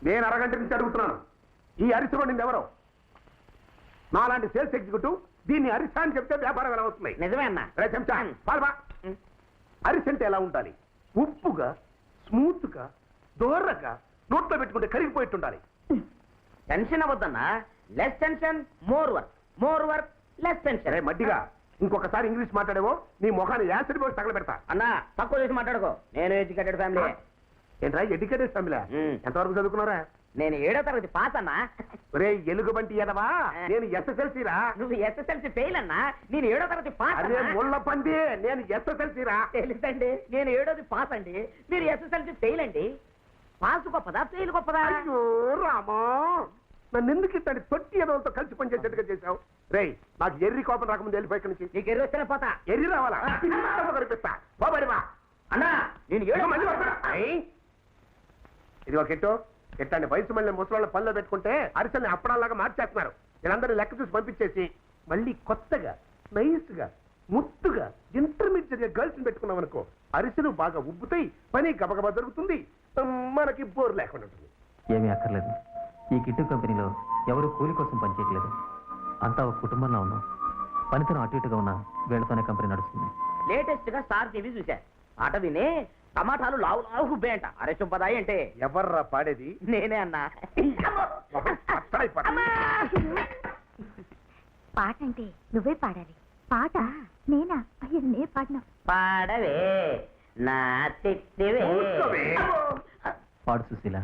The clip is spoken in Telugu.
నేను అరగంట నుంచి అడుగుతున్నాను, ఈ అరిసి వండింది ఎవరో? నాలాంటి సేల్స్ ఎగ్జిక్యూటివ్ దీన్ని అరిసా అని చెప్తే వ్యాపారం ఎలా అవుతున్నాయి? నిజమే అన్న. రే చెంచా, పాల్వా. అరిసి అంటే ఎలా ఉండాలి? ఉప్పుగా, స్మూత్ గా, దోరగా, నోట్లో పెట్టుకుంటే కరిగిపోయిట్టుండాలి. టెన్షన్ అవ్వద్దన్నా. Less tension more work, more work less tension. రే మడ్డిగా, ఇంకొకసారి ఇంగ్లీష్ మాట్లాడేవో నీ ముఖాన్ని యాసిడ్ పోసి తగలబెడతా. అన్నా తక్కువ చేసి మాట్లాడుకో. నేను ఎడ్యుకేటెడ్ ఫ్యామిలీ. ఏంట్రా ఎడ్యుకేటెడ్ ఫ్యామిలీ? ఎంతవరకు చదువుకున్నారా? నేను 7వ తరగతి పాస్ అన్నా. రే ఎలుగుబంటి ఎదవా, నేను ఎస్ఎస్ఎల్సీరా. నువ్వు ఎస్ఎస్ఎల్సి ఫెయిల్ అన్నా, నేను 7వ తరగతి పాస్. అదే ముళ్ళ పంది, నేను ఎస్ఎస్ఎల్సీరా. తెలుసండి, నేను 7వది పాస్ అండి, మీరు ఎస్ఎస్ఎల్సి ఫెయిల్ అండి. పాస్ గొప్పదా ఫెయిల్ గొప్పదా? అయ్యో రామా, నన్ను ఎందుకు ఇట్టండి తొట్టి ఎదవలతో కలిసి పనిచేసేట్టుగా చేశావు? రే నాకు ఎర్రి కోపం రాకముందు వెళ్ళిపోయి ఇక్కడి నుంచి. నీకు ఎర్రి వస్తేనే పోతా. ఎర్రి రావాలా? కనిపిస్తా బాబడివా అన్నా నేను 7 మంది ఇది ఒక ఎట్టో ఎట్టండి వయసు మళ్ళీ ముసలాళ్ళ పనిలో పెట్టుకుంటే అరిసెల్ని అప్పడాలాగా మార్చేస్తున్నారు. వీళ్ళందరినీ లెక్క చూసి పంపించేసి మళ్ళీ కొత్తగా నైస్ గా ముత్తుగా ఇంటర్మీడియట్ గర్ల్స్ పెట్టుకున్నాం అనుకో, అరిసెలు బాగా ఉబ్బుతాయి, పని గబగబా జరుగుతుంది, మనకి బోర్ లేకుండా ఉంటుంది. ఏమీ అక్కర్లేదు. ఈ కిట్టు కంపెనీలో ఎవరు కూలి కోసం పనిచేయట్లేదు. అంతా ఒక కుటుంబంలో ఉన్నాం. పనితనం అటు ఇటుగా ఉన్న వీళ్ళతోనే కంపెనీ నడుస్తుంది. లేటెస్ట్ గా స్టార్ టీవీ చూసా. ఆట విని టమాటాలు లావు లావు గుబ్బేయంట. అరే చుంపదాయి అంటే ఎవర్రా పాడేది? నేనే అన్నా. పాట అంటే నువ్వే పాడాలి. పాట నేనా? అయ్యో నే పాడినా. పాడవే నా తిట్టివే. పాడు సుశీల.